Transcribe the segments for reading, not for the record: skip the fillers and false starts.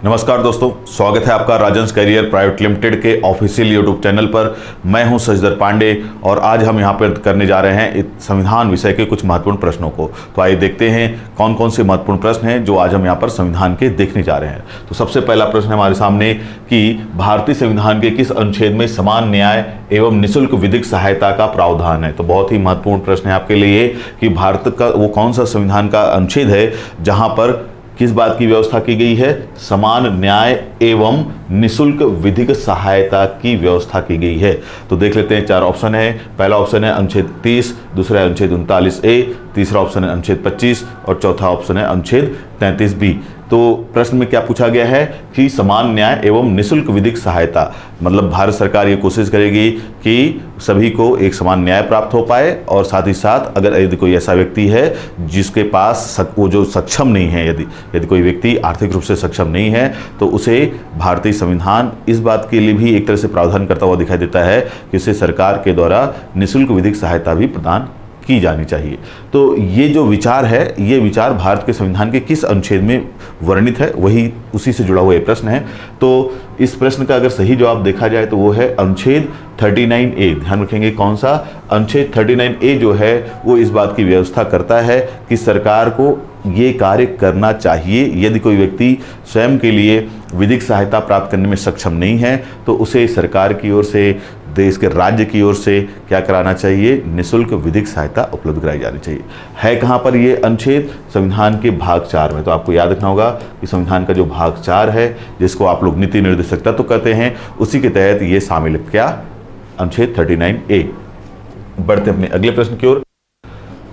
नमस्कार दोस्तों, स्वागत है आपका राजंस कैरियर प्राइवेट लिमिटेड के ऑफिशियल यूट्यूब चैनल पर। मैं हूं शशिधर पांडे और आज हम यहां पर करने जा रहे हैं संविधान विषय के कुछ महत्वपूर्ण प्रश्नों को। तो आइए देखते हैं कौन कौन से महत्वपूर्ण प्रश्न हैं जो आज हम यहां पर संविधान के देखने जा रहे हैं। तो सबसे पहला प्रश्न है हमारे सामने कि भारतीय संविधान के किस अनुच्छेद में समान न्याय एवं निःशुल्क विधिक सहायता का प्रावधान है। तो बहुत ही महत्वपूर्ण प्रश्न है आपके लिए कि भारत का वो कौन सा संविधान का अनुच्छेद है जहां पर किस बात की व्यवस्था की गई है, समान न्याय एवं निःशुल्क विधिक सहायता की व्यवस्था की गई है। तो देख लेते हैं, चार ऑप्शन है। पहला ऑप्शन है अनुच्छेद 30, दूसरा है अनुच्छेद 39A, तीसरा ऑप्शन है अनुच्छेद 25 और चौथा ऑप्शन है अनुच्छेद 33B। तो प्रश्न में क्या पूछा गया है कि समान न्याय एवं निःशुल्क विधिक सहायता, मतलब भारत सरकार ये कोशिश करेगी कि सभी को एक समान न्याय प्राप्त हो पाए और साथ ही साथ अगर यदि कोई ऐसा व्यक्ति है जिसके पास वो जो सक्षम नहीं है, यदि कोई व्यक्ति आर्थिक रूप से सक्षम नहीं है तो उसे भारतीय संविधान इस बात के लिए भी एक तरह से प्रावधान करता हुआ दिखाई देता है कि उसे सरकार के द्वारा निःशुल्क विधिक सहायता भी प्रदान की जानी चाहिए। तो ये जो विचार है, ये विचार भारत के संविधान के किस अनुच्छेद में वर्णित है, वही उसी से जुड़ा हुआ ये प्रश्न है। तो इस प्रश्न का अगर सही जवाब देखा जाए तो वो है अनुच्छेद 39A। ध्यान रखेंगे कौन सा, अनुच्छेद 39A जो है वो इस बात की व्यवस्था करता है कि सरकार को ये कार्य करना चाहिए। यदि कोई व्यक्ति स्वयं के लिए विधिक सहायता प्राप्त करने में सक्षम नहीं है तो उसे सरकार की ओर से, देश के राज्य की ओर से क्या कराना चाहिए, निःशुल्क विधिक सहायता उपलब्ध कराई जानी चाहिए। है कहाँ पर ये अनुच्छेद, संविधान के भाग 4 में। तो आपको याद रखना होगा कि संविधान का जो भाग 4 है, जिसको आप लोग नीति निर्देशक तत्व कहते हैं, उसी के तहत ये शामिल है। क्या, अनुच्छेद 39A। बढ़ते अपने अगले प्रश्न की ओर।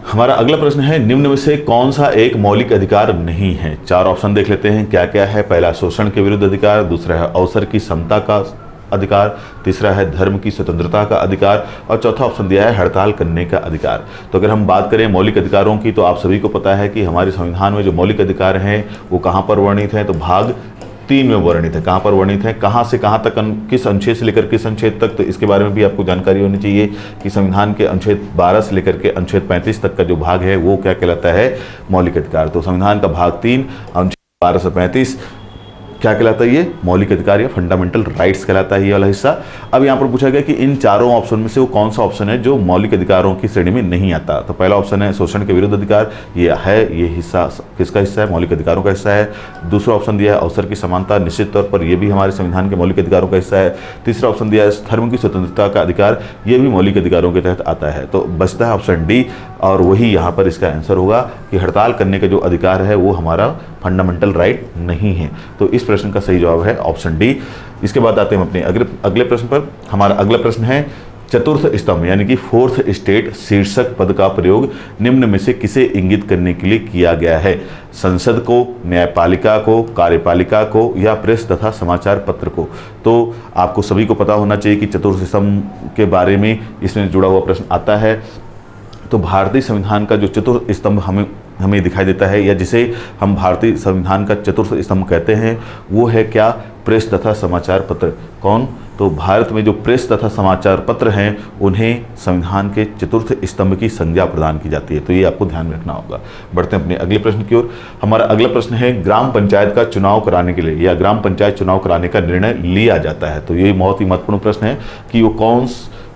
हमारा अगला प्रश्न है, निम्न में से कौन सा एक मौलिक अधिकार नहीं है। चार ऑप्शन देख लेते हैं क्या क्या है। पहला शोषण के विरुद्ध अधिकार, दूसरा है अवसर की समता का अधिकार, तीसरा है धर्म की स्वतंत्रता का अधिकार और चौथा ऑप्शन दिया है हड़ताल करने का अधिकार। तो अगर हम बात करें मौलिक अधिकारों की तो आप सभी को पता है कि हमारे संविधान में जो मौलिक अधिकार हैं वो कहाँ पर वर्णित हैं, तो भाग 3 में वर्णित है। कहाँ पर वर्णित है, कहाँ से कहाँ तक, किस अनुच्छेद से लेकर किस अनुच्छेद तक, तो इसके बारे में भी आपको जानकारी होनी चाहिए कि संविधान के अनुच्छेद 12 से लेकर के अनुच्छेद 35 तक का जो भाग है वो क्या कहलाता है, मौलिक अधिकार। तो संविधान का भाग 3 अनुच्छेद 12 से 35 क्या कहलाता है, ये मौलिक अधिकार या फंडामेंटल राइट्स कहलाता है ये वाला हिस्सा। अब यहाँ पर पूछा गया कि इन चारों ऑप्शन में से वो कौन सा ऑप्शन है जो मौलिक अधिकारों की श्रेणी में नहीं आता। तो पहला ऑप्शन है शोषण के विरुद्ध अधिकार, ये है, ये हिस्सा किसका हिस्सा है, मौलिक अधिकारों का हिस्सा है। दूसरा ऑप्शन दिया है अवसर की समानता, निश्चित तौर पर यह भी हमारे संविधान के मौलिक अधिकारों का हिस्सा है। तीसरा ऑप्शन दिया है धर्म की स्वतंत्रता का अधिकार, ये भी मौलिक अधिकारों के तहत आता है। तो बचता है ऑप्शन डी और वही यहाँ पर इसका आंसर होगा कि हड़ताल करने का जो अधिकार है वो हमारा फंडामेंटल राइट नहीं है। तो इस प्रश्न का सही जवाब है ऑप्शन डी। इसके बाद आते हैं अपने अगले प्रश्न पर। हमारा अगला प्रश्न है, चतुर्थ स्तंभ यानी कि फोर्थ स्टेट शीर्षक पद का प्रयोग निम्न में से किसे इंगित करने के लिए किया गया है। संसद को, न्यायपालिका को, कार्यपालिका को या प्रेस तथा समाचार पत्र को। तो आपको सभी को पता होना चाहिए कि चतुर्थ स्तंभ के बारे में इसमें जुड़ा हुआ प्रश्न आता है। तो भारतीय संविधान का जो चतुर्थ स्तंभ हमें दिखाई देता है या जिसे हम भारतीय संविधान का चतुर्थ स्तंभ कहते हैं वो है क्या, प्रेस तथा समाचार पत्र। कौन, तो भारत में जो प्रेस तथा समाचार पत्र हैं उन्हें संविधान के चतुर्थ स्तंभ की संज्ञा प्रदान की जाती है। तो ये आपको ध्यान में रखना होगा। बढ़ते हैं अपने अगले प्रश्न की ओर। हमारा अगला प्रश्न है, ग्राम पंचायत का चुनाव कराने के लिए या ग्राम पंचायत चुनाव कराने का निर्णय लिया जाता है। तो ये बहुत ही महत्वपूर्ण प्रश्न है कि वो कौन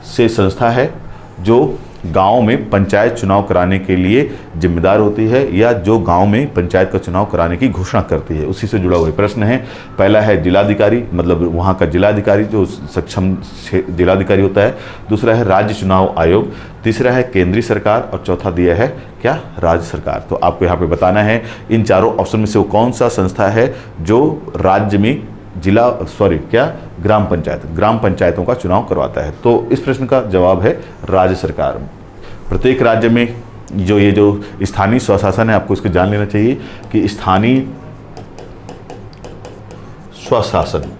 से संस्था है जो गांव में पंचायत चुनाव कराने के लिए जिम्मेदार होती है या जो गांव में पंचायत का चुनाव कराने की घोषणा करती है, उसी से जुड़ा हुआ प्रश्न है। पहला है जिलाधिकारी, मतलब वहां का जिलाधिकारी जो सक्षम जिलाधिकारी होता है। दूसरा है राज्य चुनाव आयोग, तीसरा है केंद्रीय सरकार और चौथा दिया है क्या, राज्य सरकार। तो आपको यहाँ पे बताना है इन चारों ऑप्शन में से वो कौन सा संस्था है जो राज्य में ग्राम पंचायतों का चुनाव करवाता है। तो इस प्रश्न का जवाब है राज्य सरकार। प्रत्येक राज्य में जो स्थानीय स्वशासन है, आपको इसको जान लेना चाहिए कि स्थानीय स्वशासन,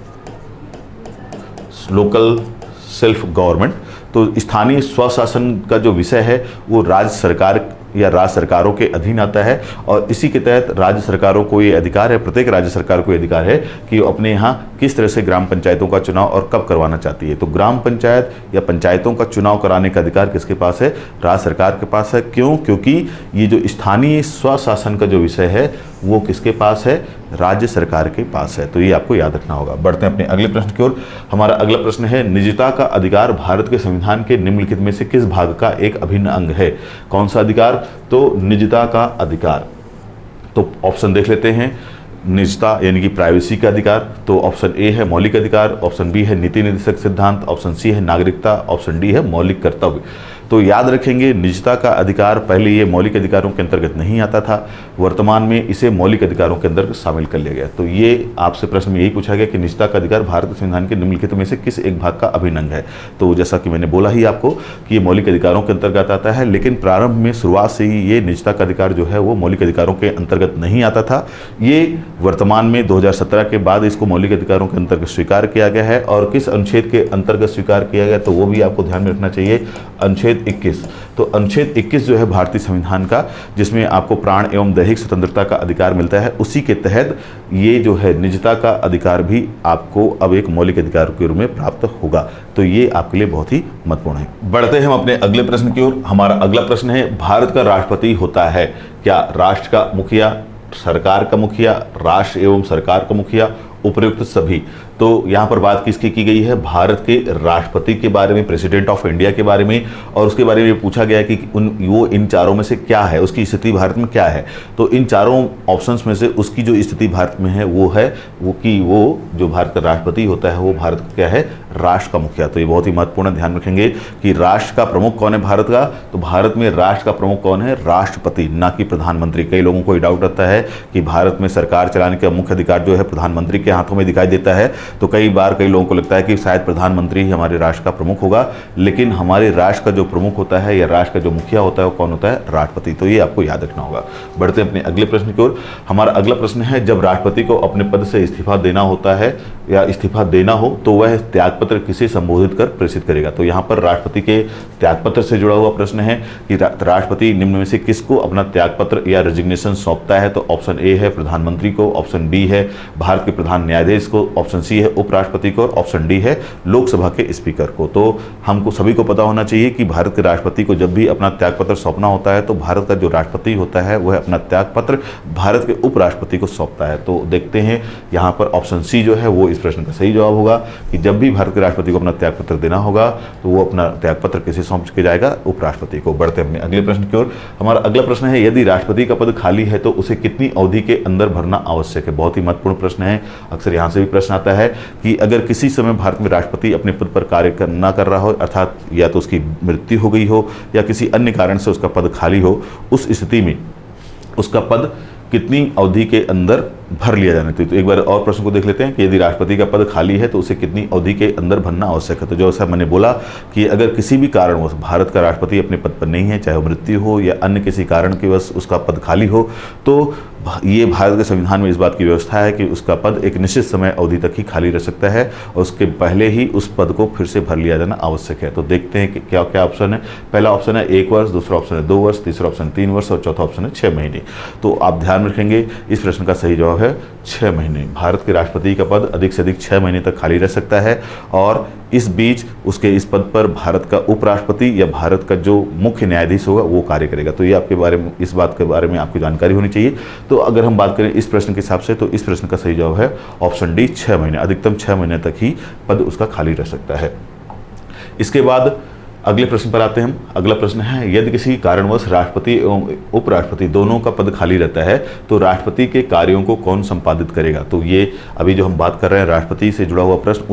लोकल सेल्फ गवर्नमेंट, तो स्थानीय स्वशासन का जो विषय है वो राज्य सरकार या राज्य सरकारों के अधीन आता है और इसी के तहत राज्य सरकारों को ये अधिकार है, प्रत्येक राज्य सरकार को ये अधिकार है कि वो अपने यहाँ किस तरह से ग्राम पंचायतों का चुनाव और कब करवाना चाहती है। तो ग्राम पंचायत या पंचायतों का चुनाव कराने का अधिकार किसके पास है, राज्य सरकार के पास है। क्यों? क्योंकि ये जो स्थानीय स्वशासन का जो विषय है वो किसके पास है? राज्य सरकार के पास है। तो ये आपको याद रखना होगा। बढ़ते हैं अपने अगले प्रश्न की ओर। हमारा अगला प्रश्न है, निजता का अधिकार भारत के संविधान के निम्नलिखित में से किस भाग का एक अभिन्न अंग है? कौन सा अधिकार? तो निजता का अधिकार। तो ऑप्शन देख लेते हैं। निजता यानी कि प्राइवेसी का अधिकार, तो ऑप्शन ए है मौलिक अधिकार, ऑप्शन बी है नीति निर्देशक सिद्धांत, ऑप्शन सी है नागरिकता, ऑप्शन डी है मौलिक कर्तव्य। तो याद रखेंगे, निजता का अधिकार पहले ये मौलिक अधिकारों के अंतर्गत नहीं आता था, वर्तमान में इसे मौलिक अधिकारों के अंदर शामिल कर लिया गया। तो ये आपसे प्रश्न में यही पूछा गया कि निजता का अधिकार भारत के संविधान के निम्नलिखित में से किस एक भाग का अभिन्न अंग है? तो जैसा कि मैंने बोला ही आपको कि ये मौलिक अधिकारों के अंतर्गत आता है, लेकिन प्रारंभ में शुरुआत से ही ये निजता का अधिकार जो है वो मौलिक अधिकारों के अंतर्गत नहीं आता था। ये वर्तमान में 2017 के बाद इसको मौलिक अधिकारों के अंतर्गत स्वीकार किया गया है। और किस अनुच्छेद के अंतर्गत स्वीकार किया गया, तो वो भी आपको ध्यान में रखना चाहिए, अनुच्छेद 21। तो अनुच्छेद 21 जो है भारतीय संविधान का, जिसमें आपको प्राण एवं दैहिक स्वतंत्रता का अधिकार मिलता है, उसी के तहत ये जो है निजता का अधिकार भी आपको अब एक मौलिक अधिकार के रूप में प्राप्त होगा। तो ये आपके लिए बहुत ही महत्वपूर्ण है। बढ़ते हैं हम अपने अगले प्रश्न की ओर। हमारा अगला प्रश्न है, भारत का राष्ट्रपति होता है क्या? राष्ट्र का मुखिया, सरकार का मुखिया, राष्ट्र एवं सरकार का मुखिया, उपयुक्त सभी। तो यहाँ पर बात किसकी की गई है? भारत के राष्ट्रपति के बारे में, प्रेसिडेंट ऑफ इंडिया के बारे में। और उसके बारे में पूछा गया कि वो इन चारों में से क्या है, उसकी स्थिति भारत में क्या है। तो इन चारों ऑप्शंस में से उसकी जो स्थिति भारत में है वो है वो जो भारत का राष्ट्रपति होता है वो भारत का क्या है? राष्ट्र का मुखिया। तो ये बहुत ही महत्वपूर्ण, ध्यान रखेंगे कि राष्ट्र का प्रमुख कौन है भारत का? तो भारत में राष्ट्र का प्रमुख कौन है? राष्ट्रपति, ना कि प्रधानमंत्री। कई लोगों को डाउट रहता है कि भारत में सरकार चलाने का मुख्य अधिकार जो है प्रधानमंत्री के हाथों में दिखाई देता है। तो कई बार कई लोगों को लगता है कि शायद प्रधानमंत्री ही हमारे राष्ट्र का प्रमुख होगा, लेकिन हमारे राष्ट्र का जो प्रमुख होता है या राष्ट्र का जो मुखिया होता है वो कौन होता है? राष्ट्रपति। तो ये आपको याद रखना होगा। बढ़ते हैं अपने अगले प्रश्न की ओर। हमारा अगला प्रश्न है, जब राष्ट्रपति को अपने पद से इस्तीफा देना होता है या इस्तीफा देना हो तो वह त्यागपत्र किसे संबोधित कर प्रेषित करेगा? तो यहाँ पर राष्ट्रपति के त्यागपत्र से जुड़ा हुआ प्रश्न है कि राष्ट्रपति निम्न में से किसको अपना त्यागपत्र या रेजिग्नेशन सौंपता है? तो ऑप्शन ए है प्रधानमंत्री को, ऑप्शन बी है भारत के प्रधान न्यायाधीश को, ऑप्शन सी है उपराष्ट्रपति को, और ऑप्शन डी है लोकसभा के स्पीकर को। तो हमको सभी को पता होना चाहिए कि भारत के राष्ट्रपति को जब भी अपना त्यागपत्र सौंपना होता है तो भारत का जो राष्ट्रपति होता है वह अपना त्यागपत्र भारत के उपराष्ट्रपति को सौंपता है। तो देखते हैं यहाँ पर ऑप्शन सी जो है वो इस प्रश्न का सही जवाब होगा कि जब भी भारत के राष्ट्रपति को अपना त्यागपत्र देना होगा तो वो अपना त्यागपत्र किसे सौंप के जाएगा? उपराष्ट्रपति को। बढ़ते हैं अपने अगले प्रश्न की ओर। हमारा अगला प्रश्न है, यदि राष्ट्रपति का पद खाली है तो उसे कितनी अवधि के अंदर भरना आवश्यक है? बहुत ही महत्वपूर्ण प्रश्न है। अक्सर यहाँ से भी प्रश्न आता है कि अगर किसी समय भारत में राष्ट्रपति अपने पद पर कार्य ना कर रहा हो, अर्थात या तो उसकी मृत्यु हो गई हो या किसी अन्य कारण से उसका पद खाली हो, उस स्थिति में उसका पद कितनी अवधि के अंदर भर लिया जाना चाहिए? तो एक बार और प्रश्न को देख लेते हैं कि यदि राष्ट्रपति का पद खाली है तो उसे कितनी अवधि के अंदर भरना आवश्यक है? तो जैसा मैंने बोला कि अगर किसी भी कारणवश भारत का राष्ट्रपति अपने पद पर नहीं है, चाहे वो मृत्यु हो या अन्य किसी कारण के वश उसका पद खाली हो, तो ये भारत के संविधान में इस बात की व्यवस्था है कि उसका पद एक निश्चित समय अवधि तक ही खाली रह सकता है और उसके पहले ही उस पद को फिर से भर लिया जाना आवश्यक है। तो देखते हैं कि क्या क्या ऑप्शन है। पहला ऑप्शन है 1 वर्ष, दूसरा ऑप्शन है 2 वर्ष, तीसरा ऑप्शन 3 वर्ष और चौथा ऑप्शन है 6 महीने। तो आप ध्यान रखेंगे इस प्रश्न का सही जवाब है 6 महीने। भारत के राष्ट्रपति का पद अधिक से अधिक 6 महीने तक खाली रह सकता है और इस बीच उसके इस पद पर भारत का उपराष्ट्रपति या भारत का जो मुख्य न्यायाधीश होगा वो कार्य करेगा। तो ये आपके बारे में, इस बात के बारे में आपकी जानकारी होनी चाहिए। तो अगर हम बात करें इस प्रश्न के हिसाब से तो इस प्रश्न का सही जवाब है ऑप्शन डी 6 महीने। अधिकतम 6 महीने तक ही पद उसका खाली रह सकता है। इसके बाद अगले प्रश्न पर आते हैं हम। अगला प्रश्न है, यदि किसी कारणवश राष्ट्रपति एवं उपराष्ट्रपति दोनों का पद खाली रहता है तो राष्ट्रपति के कार्यों को कौन संपादित करेगा? तो ये अभी जो हम बात कर रहे हैं राष्ट्रपति से जुड़ा हुआ प्रश्न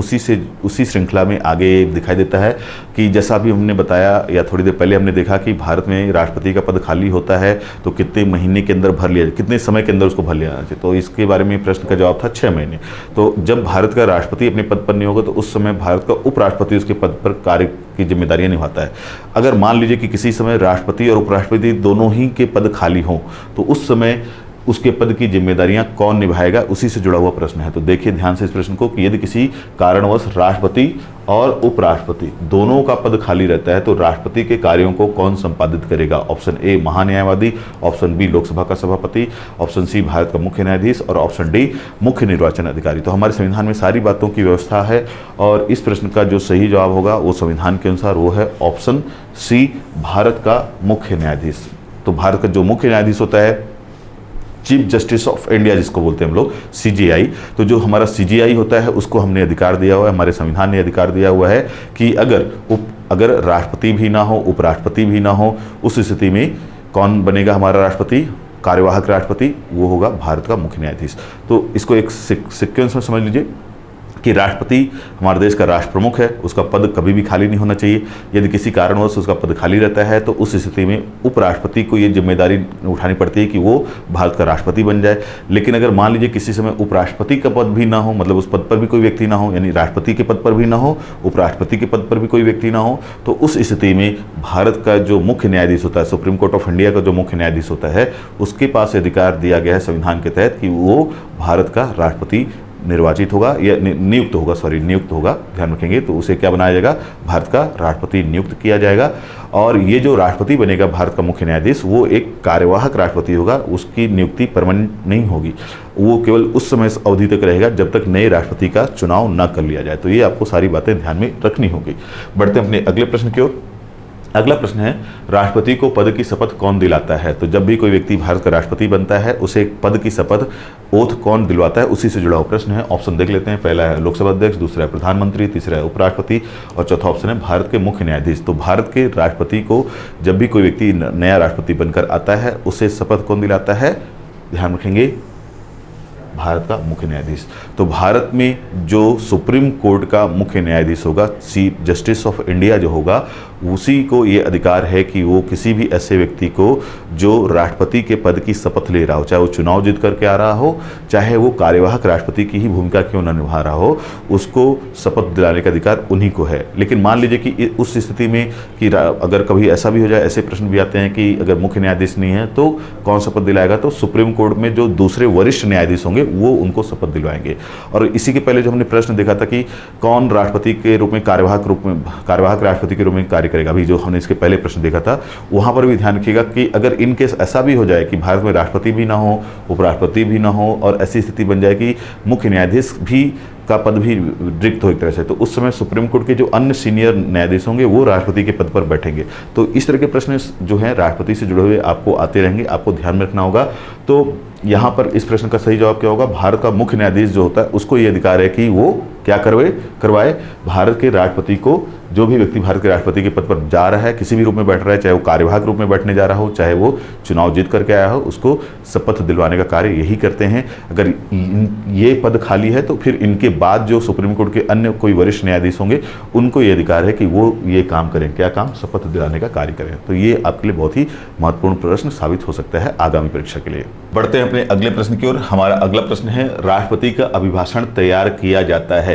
उसी श्रृंखला में आगे दिखाई देता है कि जैसा अभी हमने बताया या थोड़ी देर पहले हमने देखा कि भारत में राष्ट्रपति का पद खाली होता है तो कितने महीने के अंदर भर लिया, कितने समय के अंदर उसको भर लिया जाना चाहिए? तो इसके बारे में प्रश्न का जवाब था 6 महीने। तो जब भारत का राष्ट्रपति अपने पद पर नहीं होगा तो उस समय भारत का उपराष्ट्रपति उसके पद पर कार्य की जिम्मेदारियां निभाता है। अगर मान लीजिए कि किसी समय राष्ट्रपति और उपराष्ट्रपति दोनों ही के पद खाली हों तो उस समय उसके पद की जिम्मेदारियां कौन निभाएगा, उसी से जुड़ा हुआ प्रश्न है। तो देखिए ध्यान से इस प्रश्न को कि यदि किसी कारणवश राष्ट्रपति और उपराष्ट्रपति दोनों का पद खाली रहता है तो राष्ट्रपति के कार्यों को कौन संपादित करेगा? ऑप्शन ए महान्यायवादी, ऑप्शन बी लोकसभा का सभापति, ऑप्शन सी भारत का मुख्य न्यायाधीश और ऑप्शन डी मुख्य निर्वाचन अधिकारी। तो हमारे संविधान में सारी बातों की व्यवस्था है और इस प्रश्न का जो सही जवाब होगा वो संविधान के अनुसार वो है ऑप्शन सी भारत का मुख्य न्यायाधीश। तो भारत का जो मुख्य न्यायाधीश होता है चीफ जस्टिस ऑफ इंडिया जिसको बोलते हैं हम लोग, CJI। तो जो हमारा CJI होता है उसको हमने अधिकार दिया हुआ है, हमारे संविधान ने अधिकार दिया हुआ है कि अगर राष्ट्रपति भी ना हो, उपराष्ट्रपति भी ना हो, उस स्थिति में कौन बनेगा हमारा राष्ट्रपति, कार्यवाहक राष्ट्रपति, वो होगा भारत का मुख्य न्यायाधीश। तो इसको एक सीक्वेंस में समझ लीजिए कि राष्ट्रपति हमारे देश का राष्ट्र प्रमुख है, उसका पद कभी भी खाली नहीं होना चाहिए। यदि किसी कारणवश उसका पद खाली रहता है तो उस स्थिति में उपराष्ट्रपति को ये जिम्मेदारी उठानी पड़ती है कि वो भारत का राष्ट्रपति बन जाए। लेकिन अगर मान लीजिए किसी समय उपराष्ट्रपति का पद भी ना हो, मतलब उस पद पर भी कोई व्यक्ति ना हो, यानी राष्ट्रपति के पद पर भी ना हो, उपराष्ट्रपति के पद पर भी कोई व्यक्ति ना हो, तो उस स्थिति में भारत का जो मुख्य न्यायाधीश होता है, सुप्रीम कोर्ट ऑफ इंडिया का जो मुख्य न्यायाधीश होता है, उसके पास अधिकार दिया गया है संविधान के तहत कि वो भारत का राष्ट्रपति निर्वाचित होगा या नियुक्त होगा, ध्यान रखेंगे। तो उसे क्या बनाया जाएगा, भारत का राष्ट्रपति नियुक्त किया जाएगा। और ये जो राष्ट्रपति बनेगा भारत का मुख्य न्यायाधीश, वो एक कार्यवाहक राष्ट्रपति होगा, उसकी नियुक्ति परमानेंट नहीं होगी, वो केवल उस समय अवधि तक रहेगा जब तक नए राष्ट्रपति का चुनाव न कर लिया जाए। तो ये आपको सारी बातें ध्यान में रखनी होगी। बढ़ते हैं अपने अगले प्रश्न की ओर। अगला प्रश्न है, राष्ट्रपति को पद की शपथ कौन दिलाता है। तो जब भी कोई व्यक्ति भारत का राष्ट्रपति बनता है उसे पद की शपथ, ओथ कौन दिलवाता है, उसी से जुड़ा हुआ प्रश्न है। ऑप्शन देख लेते हैं। पहला है लोकसभा अध्यक्ष, दूसरा है प्रधानमंत्री, तीसरा है उपराष्ट्रपति और चौथा ऑप्शन है भारत के मुख्य न्यायाधीश। तो भारत के राष्ट्रपति को जब भी कोई व्यक्ति नया राष्ट्रपति बनकर आता है उसे शपथ कौन दिलाता है, ध्यान रखेंगे, भारत का मुख्य न्यायाधीश। तो भारत में जो सुप्रीम कोर्ट का मुख्य न्यायाधीश होगा, चीफ जस्टिस ऑफ इंडिया जो होगा, उसी को ये अधिकार है कि वो किसी भी ऐसे व्यक्ति को जो राष्ट्रपति के पद की शपथ ले रहा हो, चाहे वो चुनाव जीत करके आ रहा हो, चाहे वो कार्यवाहक राष्ट्रपति की ही भूमिका क्यों न निभा रहा हो, उसको शपथ दिलाने का अधिकार उन्हीं को है। लेकिन मान लीजिए कि उस स्थिति में कि अगर कभी ऐसा भी हो जाए, ऐसे प्रश्न भी आते हैं कि अगर मुख्य न्यायाधीश नहीं है तो कौन शपथ दिलाएगा, तो सुप्रीम कोर्ट में जो दूसरे वरिष्ठ न्यायाधीश होंगे वो उनको शपथ दिलवाएंगे। और इसी के पहले जो हमने प्रश्न देखा था कि कौन राष्ट्रपति के रूप में कार्यवाहक राष्ट्रपति के रूप में कार्य करेगा, अभी जो हमने इसके पहले प्रश्न देखा था, वहां पर भी ध्यान रखिएगा कि अगर इन केस ऐसा भी हो जाए कि भारत में राष्ट्रपति भी ना हो, उपराष्ट्रपति भी ना हो और ऐसी स्थिति बन जाए कि मुख्य न्यायाधीश भी का पद भी रिक्त हो एक तरह से, तो उस समय सुप्रीम कोर्ट के जो अन्य सीनियर न्यायाधीश होंगे वो राष्ट्रपति के पद पर बैठेंगे। तो इस तरह के प्रश्न जो हैं राष्ट्रपति से जुड़े हुए आपको आते रहेंगे, आपको ध्यान में रखना होगा। तो यहाँ पर इस प्रश्न का सही जवाब क्या होगा, भारत का मुख्य न्यायाधीश जो होता है उसको ये अधिकार है कि वो क्या करवाए भारत के राष्ट्रपति को, जो भी व्यक्ति भारत के राष्ट्रपति के पद पर जा रहा है, किसी भी रूप में बैठ रहा है, चाहे वो कार्यवाहक रूप में बैठने जा रहा हो, चाहे वो चुनाव जीत करके आया हो, उसको शपथ दिलवाने का कार्य यही करते हैं। अगर ये पद खाली है तो फिर इनके बाद जो सुप्रीम कोर्ट के अन्य कोई वरिष्ठ न्यायाधीश होंगे उनको ये अधिकार है कि वो ये काम करें, क्या काम, शपथ दिलाने का कार्य करें। तो ये आपके लिए बहुत ही महत्वपूर्ण प्रश्न साबित हो सकता है आगामी परीक्षा के लिए। बढ़ते हैं अपने अगले प्रश्न की ओर। हमारा अगला प्रश्न है, राष्ट्रपति का अभिभाषण तैयार किया जाता है।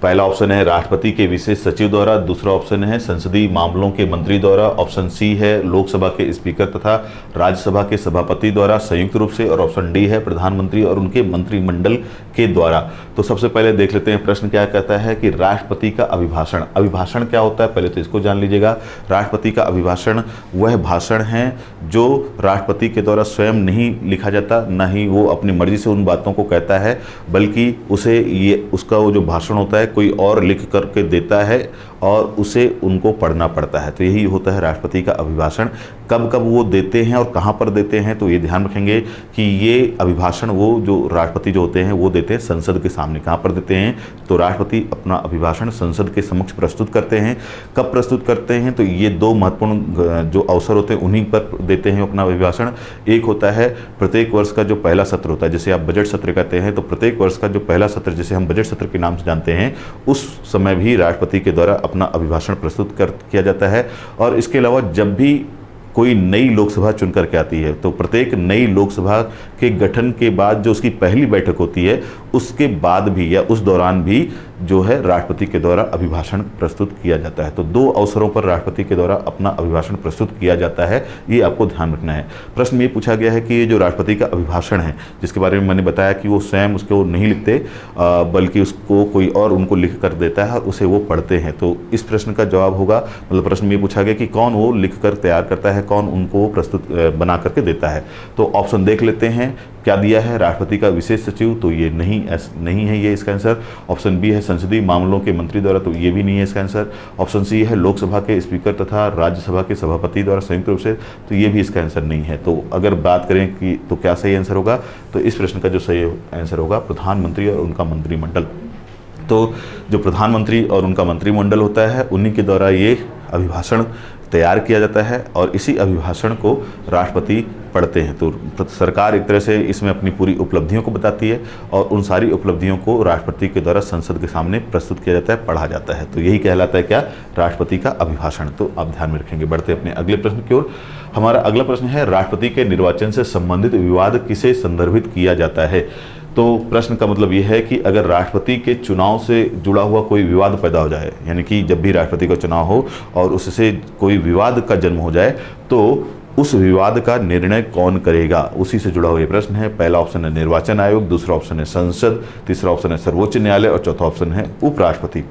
पहला ऑप्शन है राष्ट्रपति के विशेष सचिव द्वारा, दूसरा ऑप्शन है संसदीय मामलों के मंत्री द्वारा, ऑप्शन सी है लोकसभा के स्पीकर तथा राज्यसभा के सभापति द्वारा संयुक्त रूप से, और ऑप्शन डी है प्रधानमंत्री और उनके मंत्रिमंडल के द्वारा। तो सबसे पहले देख लेते हैं प्रश्न क्या कहता है कि राष्ट्रपति का अभिभाषण क्या होता है, पहले तो इसको जान लीजिएगा। राष्ट्रपति का अभिभाषण वह भाषण है जो राष्ट्रपति के द्वारा स्वयं नहीं लिखा जाता, न ही वो अपनी मर्जी से उन बातों को कहता है, बल्कि उसका वो जो भाषण होता है कोई और लिख करके देता है और उसे उनको पढ़ना पड़ता है। तो यही होता है राष्ट्रपति का अभिभाषण। कब कब वो देते हैं और कहाँ पर देते हैं, तो ये ध्यान रखेंगे कि ये अभिभाषण वो जो राष्ट्रपति जो होते हैं वो देते हैं संसद के सामने। कहाँ पर देते हैं, तो राष्ट्रपति अपना अभिभाषण संसद के समक्ष प्रस्तुत करते हैं। कब प्रस्तुत करते हैं, तो ये दो महत्वपूर्ण जो अवसर होते हैं उन्हीं पर देते हैं अपना अभिभाषण। एक होता है प्रत्येक वर्ष का जो पहला सत्र होता है, जिसे आप बजट सत्र कहते हैं, तो प्रत्येक वर्ष का जो पहला सत्र जिसे हम बजट सत्र के नाम से जानते हैं, उस समय भी राष्ट्रपति के द्वारा अपना अभिभाषण प्रस्तुत किया जाता है। और इसके अलावा जब भी कोई नई लोकसभा चुन करके आती है, तो प्रत्येक नई लोकसभा के गठन के बाद जो उसकी पहली बैठक होती है उसके बाद भी या उस दौरान भी जो है राष्ट्रपति के द्वारा अभिभाषण प्रस्तुत किया जाता है। तो दो अवसरों पर राष्ट्रपति के द्वारा अपना अभिभाषण प्रस्तुत किया जाता है, ये आपको ध्यान रखना है। प्रश्न ये पूछा गया है कि ये जो राष्ट्रपति का अभिभाषण है, जिसके बारे में मैंने बताया कि वो स्वयं उसको नहीं लिखते बल्कि उसको कोई और उनको लिख कर देता है और उसे वो पढ़ते हैं। तो इस प्रश्न का जवाब होगा, मतलब प्रश्न में पूछा गया कि कौन वो लिख कर तैयार करता है, कौन उनको वो प्रस्तुत बना करके देता है। तो ऑप्शन देख लेते हैं क्या दिया है, राष्ट्रपति का विशेष सचिव, तो ये नहीं है ये इसका आंसर। ऑप्शन बी है संसदीय मामलों के मंत्री द्वारा, तो ये भी नहीं है इसका आंसर। ऑप्शन सी है लोकसभा के स्पीकर तथा राज्यसभा के सभापति द्वारा संयुक्त रूप से, तो ये भी इसका आंसर नहीं है। तो अगर बात करें कि तो क्या सही आंसर होगा, तो इस प्रश्न का जो सही आंसर होगा प्रधानमंत्री और उनका मंत्रिमंडल। तो जो प्रधानमंत्री और उनका मंत्रिमंडल होता है उन्हीं के द्वारा ये अभिभाषण तैयार किया जाता है और इसी अभिभाषण को राष्ट्रपति पढ़ते हैं। तो सरकार एक तरह से इसमें अपनी पूरी उपलब्धियों को बताती है और उन सारी उपलब्धियों को राष्ट्रपति के द्वारा संसद के सामने प्रस्तुत किया जाता है, पढ़ा जाता है। तो यही कहलाता है क्या, राष्ट्रपति का अभिभाषण। तो आप ध्यान में रखेंगे। बढ़ते अपने अगले प्रश्न की ओर। हमारा अगला प्रश्न है राष्ट्रपति के निर्वाचन से संबंधित विवाद किसे संदर्भित किया जाता है। तो प्रश्न का मतलब ये है कि अगर राष्ट्रपति के चुनाव से जुड़ा हुआ कोई विवाद पैदा हो जाए, यानी कि जब भी राष्ट्रपति का चुनाव हो और उससे कोई विवाद का जन्म हो जाए, तो उस विवाद का निर्णय कौन करेगा, उसी से जुड़ा हुआ ये प्रश्न है। पहला ऑप्शन है निर्वाचन आयोग, दूसरा ऑप्शन है संसद, तीसरा ऑप्शन है सर्वोच्च न्यायालय और चौथा ऑप्शन है उपराष्ट्रपति।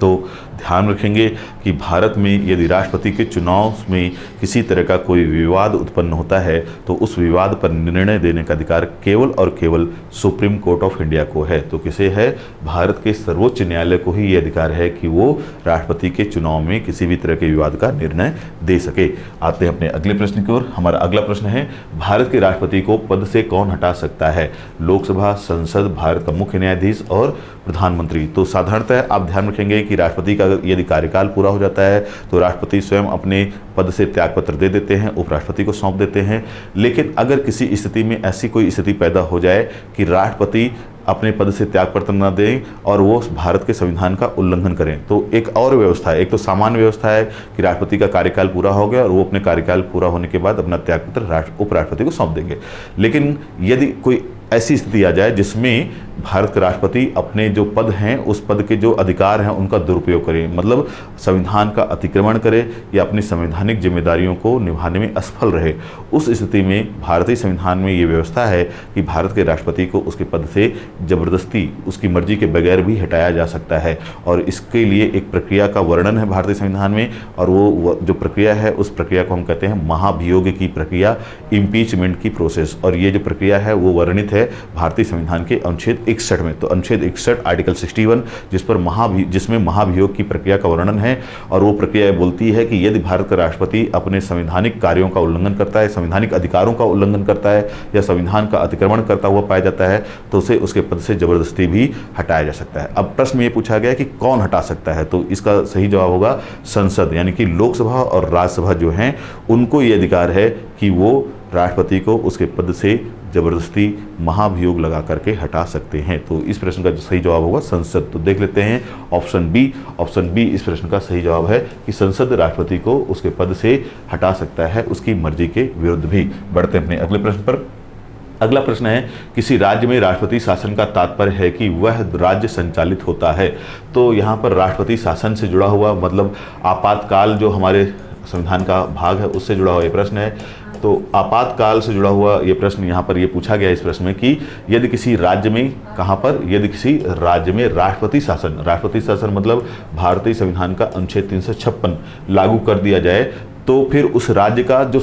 तो ध्यान रखेंगे कि भारत में यदि राष्ट्रपति के चुनाव में किसी तरह का कोई विवाद उत्पन्न होता है तो उस विवाद पर निर्णय देने का अधिकार केवल और केवल सुप्रीम कोर्ट ऑफ इंडिया को है। तो किसे है, भारत के सर्वोच्च न्यायालय को ही ये अधिकार है कि वो राष्ट्रपति के चुनाव में किसी भी तरह के विवाद का निर्णय दे सके। आते हैं अपने अगले प्रश्न की ओर। हमारा अगला प्रश्न है भारत के राष्ट्रपति को पद से कौन हटा सकता है, लोकसभा, संसद, भारत का मुख्य न्यायाधीश और प्रधानमंत्री। तो साधारणतः आप ध्यान रखेंगे कि राष्ट्रपति का यदि कार्यकाल पूरा हो जाता है तो राष्ट्रपति स्वयं अपने पद से त्यागपत्र दे देते हैं, उपराष्ट्रपति को सौंप देते हैं। लेकिन अगर किसी स्थिति में ऐसी कोई स्थिति पैदा हो जाए कि राष्ट्रपति अपने पद से त्यागपत्र न दें और वो भारत के संविधान का उल्लंघन करें, तो एक और व्यवस्था है। एक तो सामान्य व्यवस्था है कि राष्ट्रपति का कार्यकाल पूरा हो गया और वो अपने कार्यकाल पूरा होने के बाद अपना त्यागपत्र उपराष्ट्रपति को सौंप देंगे। लेकिन यदि कोई ऐसी स्थिति आ जाए जिसमें भारत के राष्ट्रपति अपने जो पद हैं उस पद के जो अधिकार हैं उनका दुरुपयोग करें, मतलब संविधान का अतिक्रमण करे या अपनी संवैधानिक जिम्मेदारियों को निभाने में असफल रहे, उस स्थिति में भारतीय संविधान में ये व्यवस्था है कि भारत के राष्ट्रपति को उसके पद से जबरदस्ती उसकी मर्जी के बगैर भी हटाया जा सकता है। और इसके लिए एक प्रक्रिया का वर्णन है भारतीय संविधान में, और वो जो प्रक्रिया है उस प्रक्रिया को हम कहते हैं महाभियोग की प्रक्रिया, इम्पीचमेंट की प्रोसेस। और ये जो प्रक्रिया है वो वर्णित है भारतीय संविधान के अनुच्छेद 61 में। तो अनुच्छेद 61 आर्टिकल 61 जिसमें महाभियोग की प्रक्रिया का वर्णन है। और वो प्रक्रिया बोलती है कि यदि भारत का राष्ट्रपति अपने संवैधानिक कार्यों का उल्लंघन करता है, संवैधानिक अधिकारों का उल्लंघन करता है या संविधान का अतिक्रमण करता हुआ पाया जाता है तो उसे उसके पद से जबरदस्ती भी हटाया जा सकता है। अब प्रश्न में ये पूछा गया कि कौन हटा सकता है, तो इसका सही जवाब होगा संसद, यानी कि लोकसभा और राज्यसभा जो हैं उनको ये अधिकार है कि वो राष्ट्रपति को उसके पद से जबरदस्ती महाभियोग लगा करके हटा सकते हैं। तो इस प्रश्न का जो सही जवाब होगा संसद। तो देख लेते हैं ऑप्शन बी। ऑप्शन बी इस प्रश्न का सही जवाब है कि संसद राष्ट्रपति को उसके पद से हटा सकता है उसकी मर्जी के विरुद्ध भी। बढ़ते हैं अपने अगले प्रश्न पर। अगला प्रश्न है किसी राज्य में राष्ट्रपति शासन का तात्पर्य है कि वह राज्य संचालित होता है। तो यहाँ पर राष्ट्रपति शासन से जुड़ा हुआ मतलब आपातकाल जो हमारे संविधान का भाग है उससे जुड़ा हुआ ये प्रश्न है। तो आपातकाल से जुड़ा हुआ ये प्रश्न यहाँ पर ये पूछा गया इस प्रश्न में कि यदि किसी राज्य में, कहाँ पर, यदि किसी राज्य में राष्ट्रपति शासन मतलब भारतीय संविधान का अनुच्छेद 356 लागू कर दिया जाए तो फिर उस राज्य का जो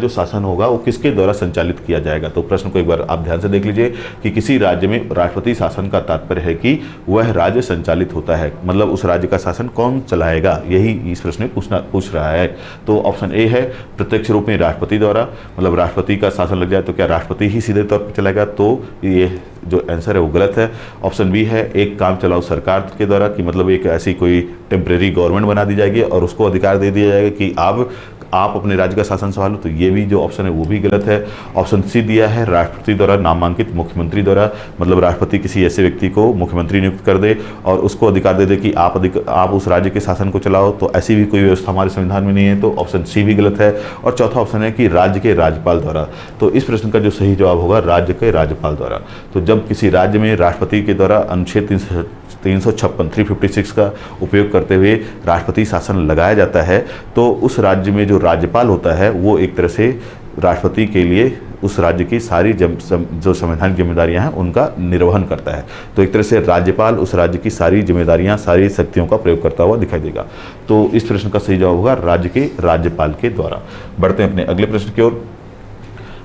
शासन होगा वो किसके द्वारा संचालित किया जाएगा। तो प्रश्न को एक बार आप ध्यान से देख लीजिए कि किसी राज्य में राष्ट्रपति शासन का तात्पर्य है कि वह राज्य संचालित होता है, मतलब उस राज्य का शासन कौन चलाएगा, यही इस प्रश्न में पूछ रहा है। तो ऑप्शन ए है प्रत्यक्ष रूप में राष्ट्रपति द्वारा, मतलब राष्ट्रपति का शासन लग जाए तो क्या राष्ट्रपति ही सीधे तौर पर चलाएगा, तो ये जो आंसर है वो गलत है। ऑप्शन बी है एक काम चलाओ सरकार के द्वारा, कि मतलब एक ऐसी कोई टेम्परेरी गवर्नमेंट बना दी जाएगी और उसको अधिकार दे दिया जाएगा कि आप अपने राज्य का शासन संभालो, तो ये भी जो ऑप्शन है वो भी गलत है। ऑप्शन सी दिया है राष्ट्रपति द्वारा नामांकित मुख्यमंत्री द्वारा, मतलब राष्ट्रपति किसी ऐसे व्यक्ति को मुख्यमंत्री नियुक्त कर दे और उसको अधिकार दे दे कि आप उस राज्य के शासन को चलाओ, तो ऐसी भी कोई व्यवस्था हमारे संविधान में नहीं है, तो ऑप्शन सी भी गलत है। और चौथा ऑप्शन है कि राज्य के राज्यपाल द्वारा। तो इस प्रश्न का जो सही जवाब होगा राज्य के राज्यपाल द्वारा। तो जब किसी राज्य में राष्ट्रपति के द्वारा अनुच्छेद 356 का उपयोग करते हुए राष्ट्रपति शासन लगाया जाता है तो उस राज्य में जो राज्यपाल होता है वो एक तरह से राष्ट्रपति के लिए उस राज्य की सारी जो संवैधानिक जिम्मेदारियां हैं उनका निर्वहन करता है। तो एक तरह से राज्यपाल उस राज्य की सारी जिम्मेदारियां, सारी शक्तियों का प्रयोग करता हुआ दिखाई देगा। तो इस प्रश्न का सही जवाब होगा राज्य के राज्यपाल के द्वारा। बढ़ते हैं अपने अगले प्रश्न की ओर।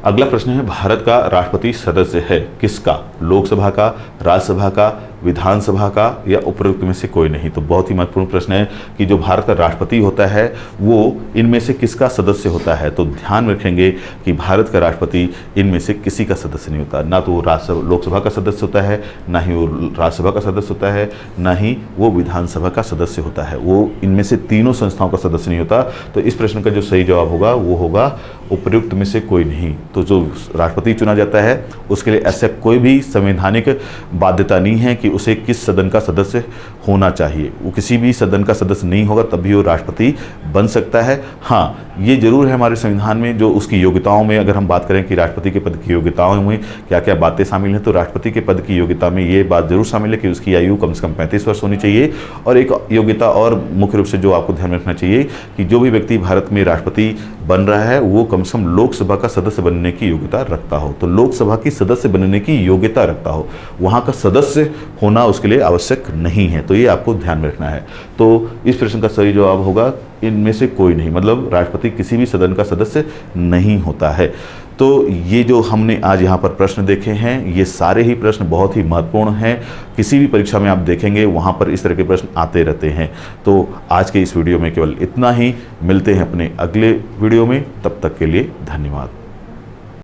अगला प्रश्न है, भारत का राष्ट्रपति सदस्य है किसका? लोकसभा का, राज्यसभा का, विधानसभा का या उपरोक्त में से कोई नहीं? तो बहुत ही महत्वपूर्ण प्रश्न है कि जो भारत का राष्ट्रपति होता है वो इनमें से किसका सदस्य होता है? तो ध्यान रखेंगे कि भारत का राष्ट्रपति इनमें से किसी का सदस्य नहीं होता। ना तो वो लोकसभा का सदस्य होता है, ना ही वो राज्यसभा का सदस्य होता है, ना ही वो विधानसभा का सदस्य होता है। वो इनमें से तीनों संस्थाओं का सदस्य नहीं होता। तो इस प्रश्न का जो सही जवाब होगा वो होगा उपर्युक्त में से कोई नहीं। तो जो राष्ट्रपति चुना जाता है उसके लिए ऐसा कोई भी संवैधानिक बाध्यता नहीं है कि उसे किस सदन का सदस्य होना चाहिए। वो किसी भी सदन का सदस्य नहीं होगा तब भी वो राष्ट्रपति बन सकता है। हाँ, ये जरूर है हमारे संविधान में जो उसकी योग्यताओं में, अगर हम बात करें कि राष्ट्रपति के पद की योग्यताओं में क्या क्या बातें शामिल हैं, तो राष्ट्रपति के पद की योग्यता में ये बात जरूर शामिल है कि उसकी आयु कम से कम 35 वर्ष होनी चाहिए। और एक योग्यता और मुख्य रूप से जो आपको ध्यान रखना चाहिए कि जो भी व्यक्ति भारत में राष्ट्रपति बन रहा है वो कम से कम लोकसभा का सदस्य बनने की योग्यता रखता हो। तो लोकसभा की सदस्य बनने की योग्यता रखता हो, वहाँ का सदस्य होना उसके लिए आवश्यक नहीं है। तो ये आपको ध्यान में रखना है। तो इस प्रश्न का सही जवाब होगा इनमें से कोई नहीं, मतलब राष्ट्रपति किसी भी सदन का सदस्य नहीं होता है। तो ये जो हमने आज यहाँ पर प्रश्न देखे हैं ये सारे ही प्रश्न बहुत ही महत्वपूर्ण हैं। किसी भी परीक्षा में आप देखेंगे वहाँ पर इस तरह के प्रश्न आते रहते हैं। तो आज के इस वीडियो में केवल इतना ही। मिलते हैं अपने अगले वीडियो में, तब तक के लिए धन्यवाद।